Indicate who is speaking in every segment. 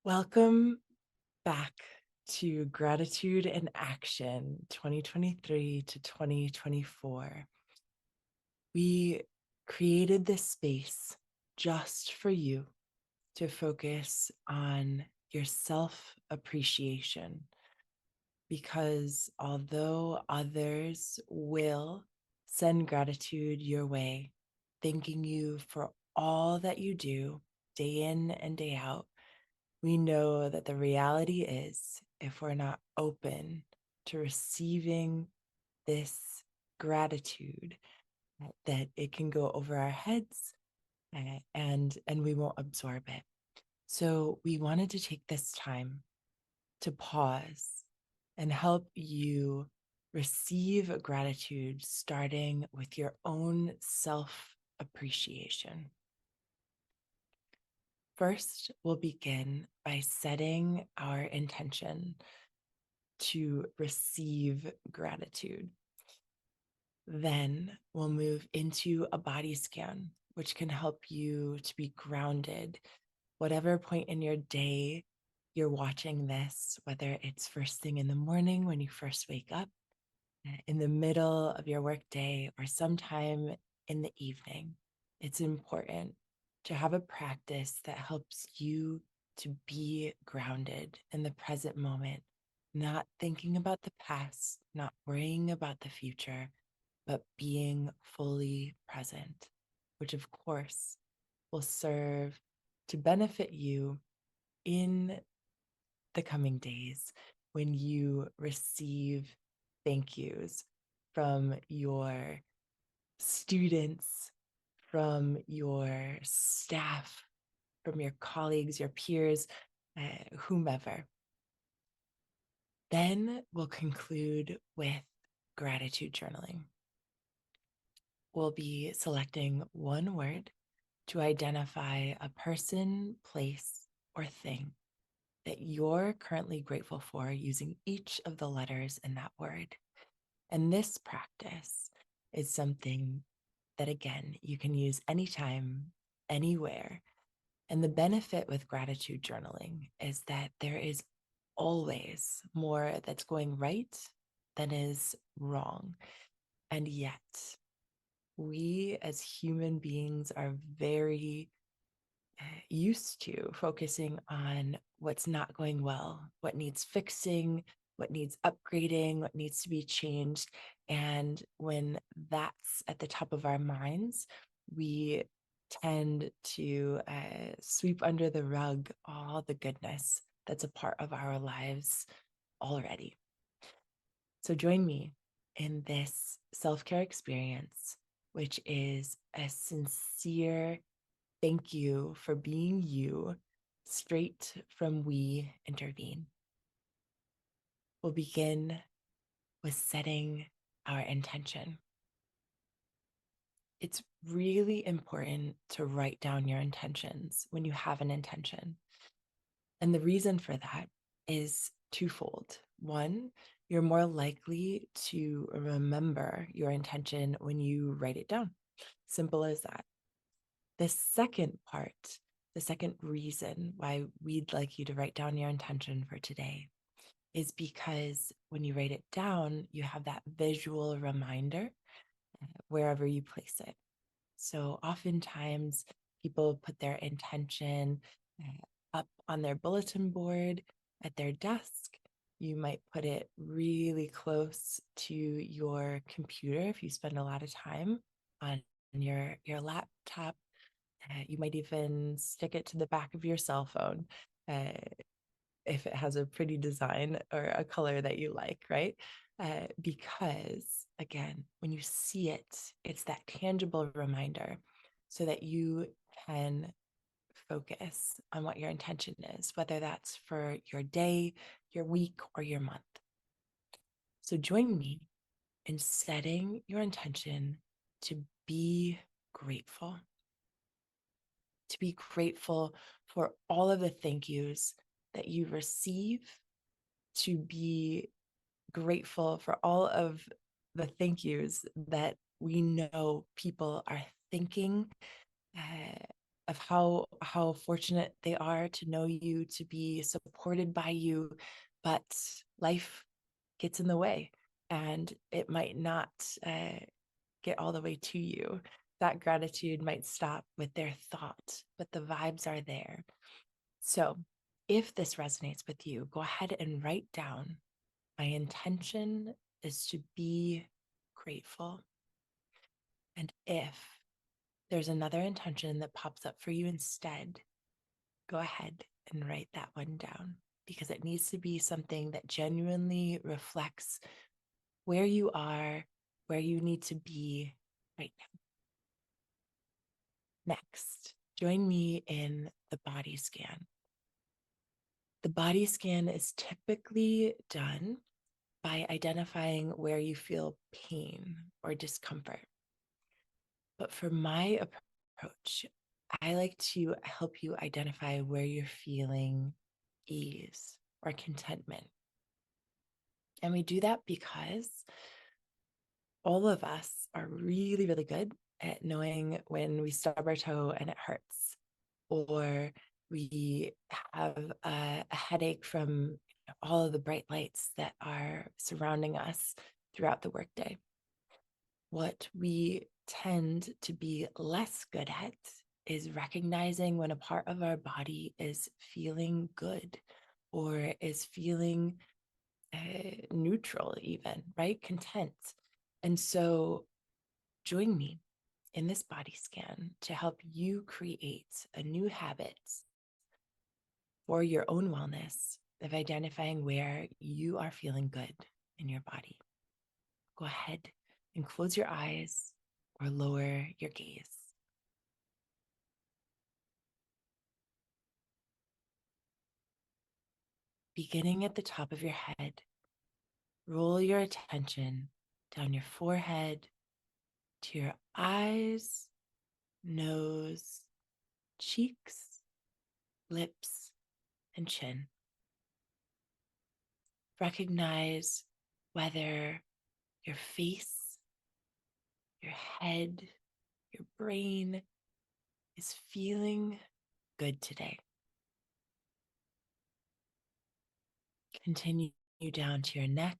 Speaker 1: Welcome back to Gratitude in Action 2023 to 2024. We created this space just for you to focus on your self-appreciation, because although others will send gratitude your way, thanking you for all that you do day in and day out, we know that the reality is, if we're not open to receiving this gratitude, that it can go over our heads, and we won't absorb it. So we wanted to take this time to pause and help you receive gratitude, starting with your own self-appreciation. First, we'll begin by setting our intention to receive gratitude. Then we'll move into a body scan, which can help you to be grounded. Whatever point in your day you're watching this, whether it's first thing in the morning when you first wake up, in the middle of your workday, or sometime in the evening, it's important to have a practice that helps you to be grounded in the present moment, not thinking about the past, not worrying about the future, but being fully present, which of course will serve to benefit you in the coming days when you receive thank yous from your students, from your staff, from your colleagues, your peers, whomever. Then we'll conclude with gratitude journaling. We'll be selecting one word to identify a person, place, or thing that you're currently grateful for, using each of the letters in that word. And this practice is something that, again, you can use anytime, anywhere. And the benefit with gratitude journaling is that there is always more that's going right than is wrong. And yet, we as human beings are very used to focusing on what's not going well, what needs fixing, what needs upgrading, what needs to be changed. And when that's at the top of our minds, we tend to sweep under the rug all the goodness that's a part of our lives already. So join me in this self-care experience, which is a sincere thank you for being you, straight from We Intervene. We'll begin with setting our intention. It's really important to write down your intentions when you have an intention. And the reason for that is twofold. One, you're more likely to remember your intention when you write it down. Simple as that. The second part, the second reason why we'd like you to write down your intention for today is because when you write it down, you have that visual reminder wherever you place it. So oftentimes people put their intention up on their bulletin board at their desk. You might put it really close to your computer if you spend a lot of time on your laptop. You might even stick it to the back of your cell phone if it has a pretty design or a color that you like, right? Because again, when you see it, it's that tangible reminder so that you can focus on what your intention is, whether that's for your day, your week, or your month. So join me in setting your intention to be grateful. To be grateful for all of the thank yous that you receive, to be grateful for all of the thank yous that we know people are thinking of how fortunate they are to know you, to be supported by you, but life gets in the way and it might not get all the way to you. That gratitude might stop with their thought, but the vibes are there. So if this resonates with you, go ahead and write down, my intention is to be grateful. And if there's another intention that pops up for you instead, go ahead and write that one down, because it needs to be something that genuinely reflects where you are, where you need to be right now. Next, join me in the body scan. The body scan is typically done by identifying where you feel pain or discomfort. But for my approach, I like to help you identify where you're feeling ease or contentment. And we do that because all of us are really, really good at knowing when we stub our toe and it hurts, or we have a headache from all of the bright lights that are surrounding us throughout the workday. What we tend to be less good at is recognizing when a part of our body is feeling good or is feeling neutral, even, right? Content. And so join me in this body scan to help you create a new habit for your own wellness of identifying where you are feeling good in your body. Go ahead and close your eyes or lower your gaze. Beginning at the top of your head, roll your attention down your forehead to your eyes, nose, cheeks, lips, and chin. Recognize whether your face, your head, your brain is feeling good today. Continue down to your neck,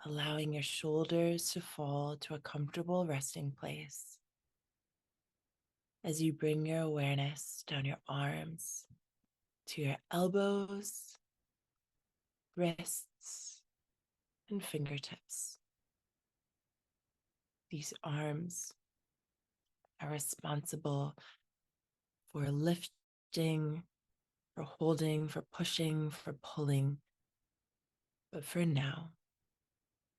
Speaker 1: allowing your shoulders to fall to a comfortable resting place as you bring your awareness down your arms to your elbows, wrists, and fingertips. These arms are responsible for lifting, for holding, for pushing, for pulling. But for now,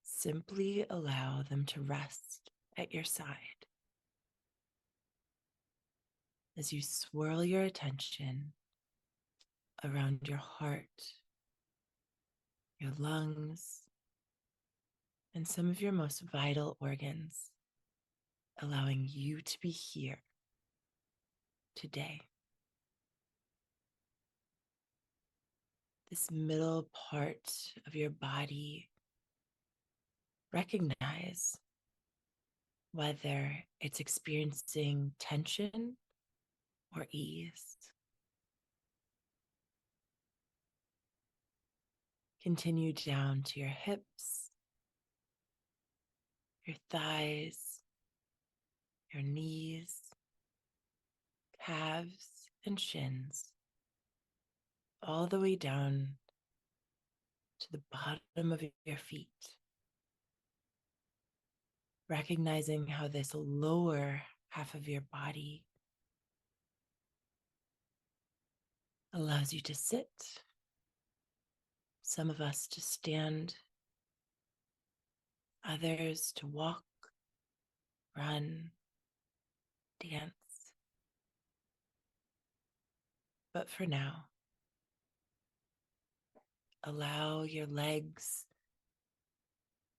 Speaker 1: simply allow them to rest at your side as you swirl your attention around your heart, your lungs, and some of your most vital organs, allowing you to be here today. This middle part of your body, recognize whether it's experiencing tension or ease. Continue down to your hips, your thighs, your knees, calves, and shins, all the way down to the bottom of your feet. Recognizing how this lower half of your body allows you to sit, some of us to stand, others to walk, run, dance. But for now, allow your legs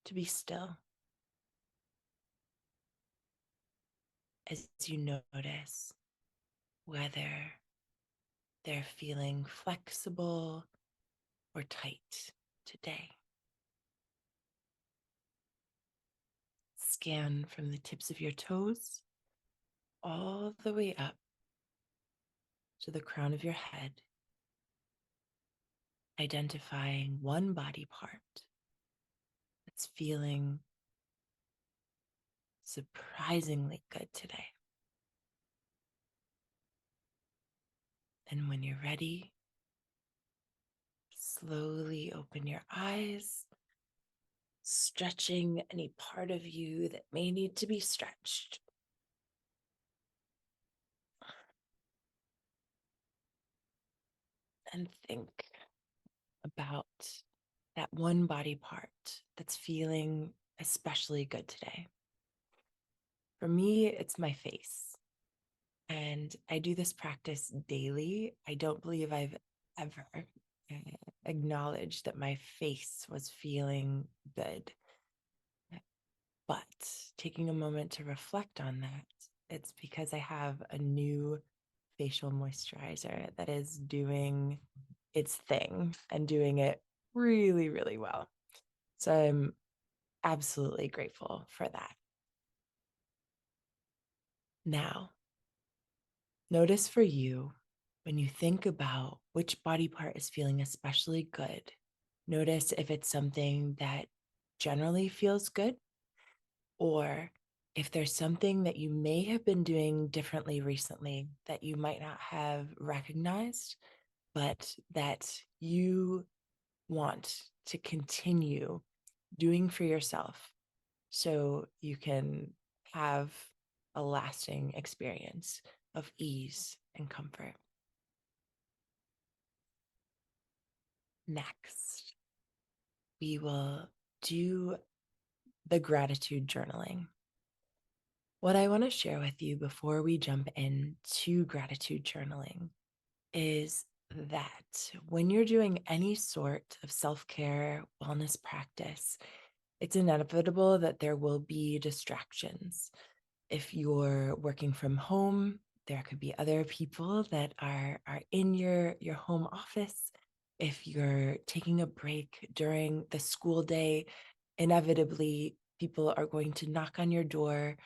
Speaker 1: to be still as you notice whether they're feeling flexible or tight today. Scan from the tips of your toes all the way up to the crown of your head, identifying one body part that's feeling surprisingly good today. And when you're ready, slowly open your eyes, stretching any part of you that may need to be stretched. And think about that one body part that's feeling especially good today. For me, it's my face. And I do this practice daily. I don't believe I've ever acknowledged that my face was feeling good. But taking a moment to reflect on that, it's because I have a new facial moisturizer that is doing its thing and doing it really, really well. So I'm absolutely grateful for that. Now, notice for you, when you think about which body part is feeling especially good, notice if it's something that generally feels good, or if there's something that you may have been doing differently recently that you might not have recognized, but that you want to continue doing for yourself so you can have a lasting experience of ease and comfort. Next, we will do the gratitude journaling. What I want to share with you before we jump into gratitude journaling is that when you're doing any sort of self-care wellness practice, it's inevitable that there will be distractions. If you're working from home, there could be other people that are in your home office. If you're taking a break during the school day, inevitably people are going to knock on your door,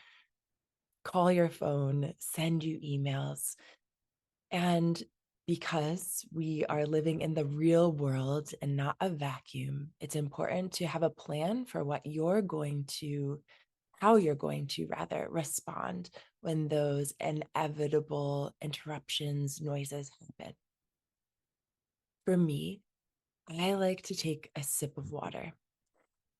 Speaker 1: call your phone, send you emails. And because we are living in the real world and not a vacuum, it's important to have a plan for how you're going to rather respond when those inevitable interruptions, noises happen. For me, I like to take a sip of water.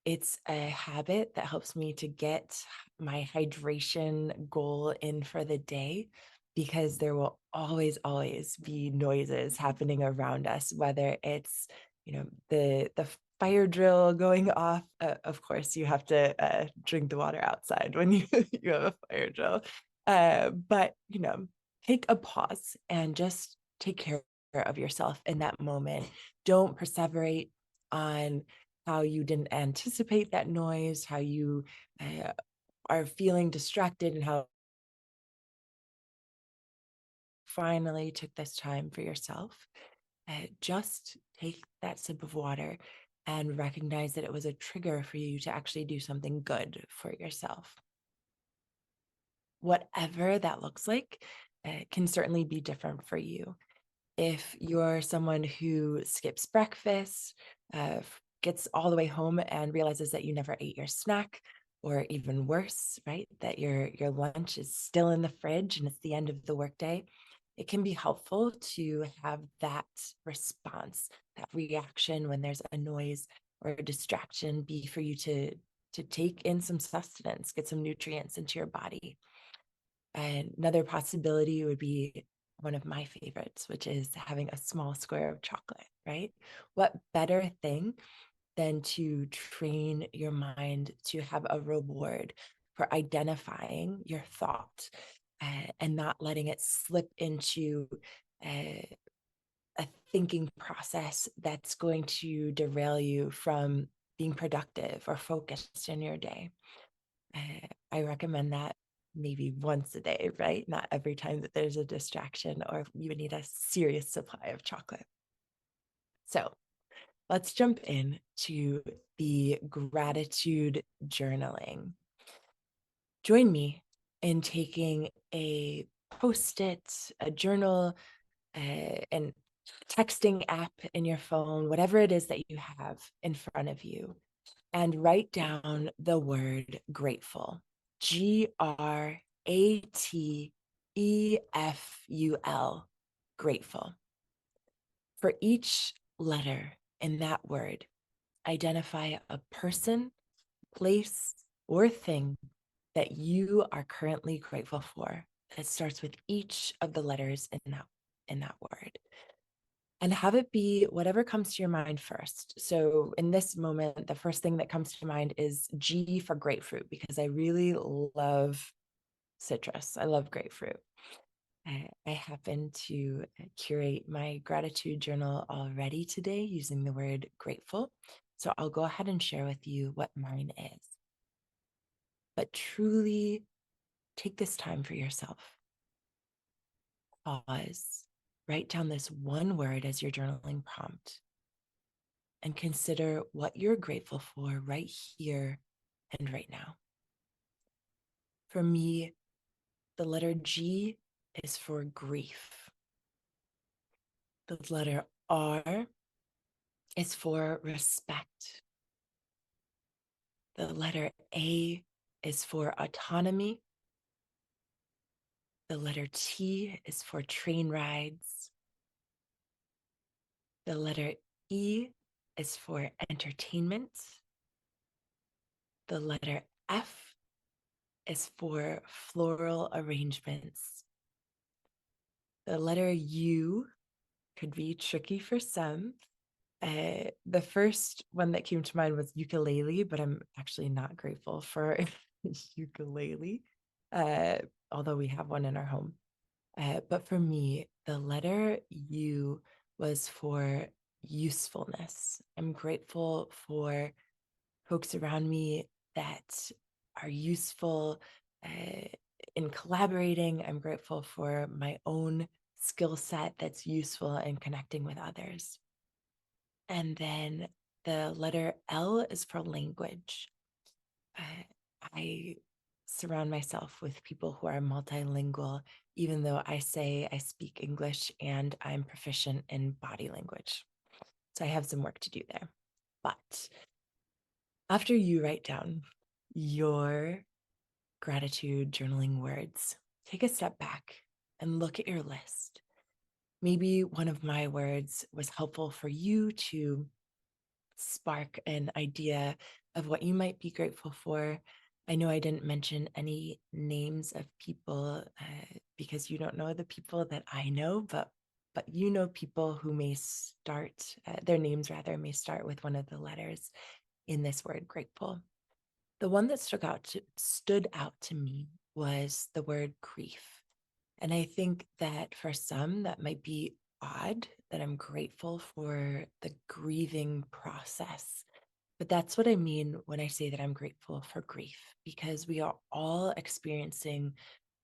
Speaker 1: It's a habit that helps me to get my hydration goal in for the day, because there will always, always be noises happening around us, whether it's, the fire drill going off. Of course, you have to drink the water outside when you, you have a fire drill. But, take a pause and just take care of yourself in that moment. Don't perseverate on how you didn't anticipate that noise, how you are feeling distracted, and how finally took this time for yourself. Just take that sip of water and recognize that it was a trigger for you to actually do something good for yourself. Whatever that looks like, can certainly be different for you. If you're someone who skips breakfast, gets all the way home and realizes that you never ate your snack, or even worse, right, that your lunch is still in the fridge and it's the end of the workday, it can be helpful to have that response, that reaction when there's a noise or a distraction, be for you to take in some sustenance, get some nutrients into your body. And another possibility would be one of my favorites, which is having a small square of chocolate, right? What better thing than to train your mind to have a reward for identifying your thought, and not letting it slip into a thinking process that's going to derail you from being productive or focused in your day. I recommend that maybe once a day, right? Not every time that there's a distraction or you would need a serious supply of chocolate. So let's jump in to the gratitude journaling. Join me in taking a Post-it, a journal, and texting app in your phone, whatever it is that you have in front of you, and write down the word grateful. GRATEFUL, grateful. For each letter in that word, identify a person, place, or thing that you are currently grateful for. That starts with each of the letters in that word. And have it be whatever comes to your mind first. So in this moment, the first thing that comes to mind is G for grapefruit, because I really love citrus. I love grapefruit. I happen to curate my gratitude journal already today using the word grateful. So I'll go ahead and share with you what mine is. But truly take this time for yourself. Pause, write down this one word as your journaling prompt, and consider what you're grateful for right here and right now. For me, the letter G is for grief. The letter R is for respect. The letter A is for autonomy. The letter T is for train rides. The letter E is for entertainment. The letter F is for floral arrangements. The letter U could be tricky for some. The first one that came to mind was ukulele, but I'm actually not grateful for ukulele, although we have one in our home. But for me, the letter U was for usefulness. I'm grateful for folks around me that are useful in collaborating. I'm grateful for my own skill set that's useful in connecting with others. And then the letter L is for language. I surround myself with people who are multilingual, even though I say I speak English and I'm proficient in body language. So I have some work to do there. But after you write down your gratitude journaling words, take a step back and look at your list. Maybe one of my words was helpful for you to spark an idea of what you might be grateful for. I know I didn't mention any names of people because you don't know the people that I know, but you know people who may start, their names rather, may start with one of the letters in this word grateful. The one that stood out to me was the word grief. And I think that for some, that might be odd that I'm grateful for the grieving process. But that's what I mean when I say that I'm grateful for grief, because we are all experiencing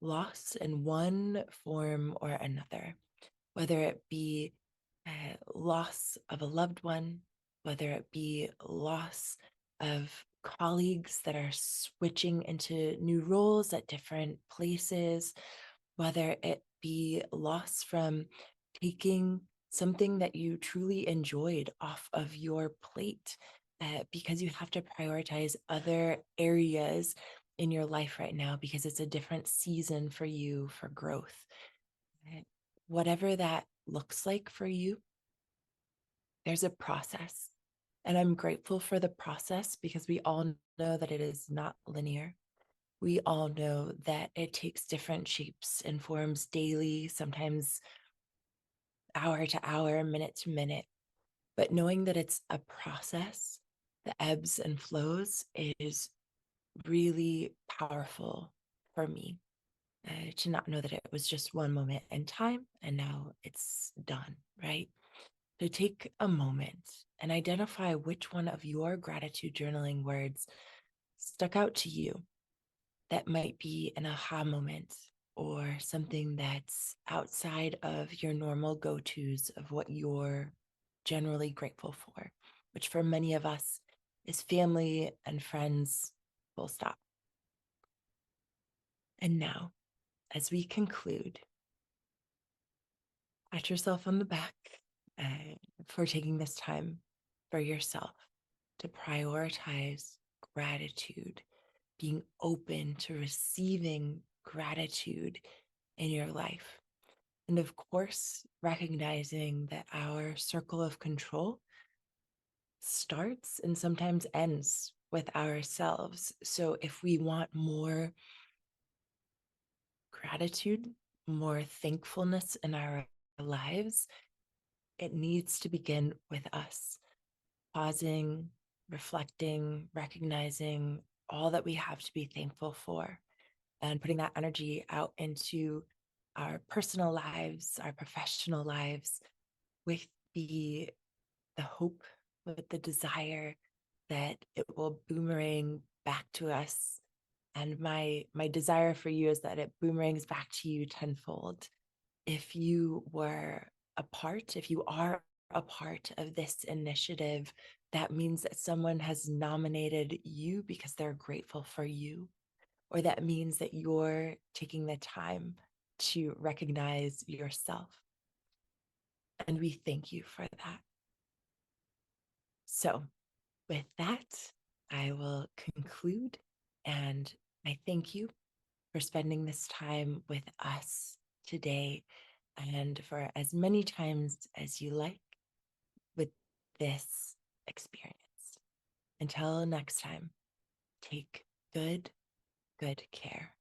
Speaker 1: loss in one form or another, whether it be loss of a loved one, whether it be loss of colleagues that are switching into new roles at different places, whether it be loss from taking something that you truly enjoyed off of your plate because you have to prioritize other areas in your life right now because it's a different season for you for growth. Whatever that looks like for you, there's a process. And I'm grateful for the process because we all know that it is not linear. We all know that it takes different shapes and forms daily, sometimes hour to hour, minute to minute. But knowing that it's a process, the ebbs and flows is really powerful for me to not know that it was just one moment in time and now it's done, right? So take a moment and identify which one of your gratitude journaling words stuck out to you. That might be an aha moment or something that's outside of your normal go-tos of what you're generally grateful for, which for many of us is family and friends, full stop. And now, as we conclude, Pat yourself on the back for taking this time for yourself to prioritize gratitude, being open to receiving gratitude in your life. And of course, recognizing that our circle of control starts and sometimes ends with ourselves. So if we want more gratitude, more thankfulness in our lives, it needs to begin with us pausing, reflecting, recognizing all that we have to be thankful for, and putting that energy out into our personal lives, our professional lives, with the hope, with the desire that it will boomerang back to us. And my desire for you is that it boomerangs back to you tenfold. If you were if you are a part of this initiative, that means that someone has nominated you because they're grateful for you, or that means that you're taking the time to recognize yourself. And we thank you for that. So, with that, I will conclude, and I thank you for spending this time with us today and for as many times as you like with this experience. Until next time, take good care.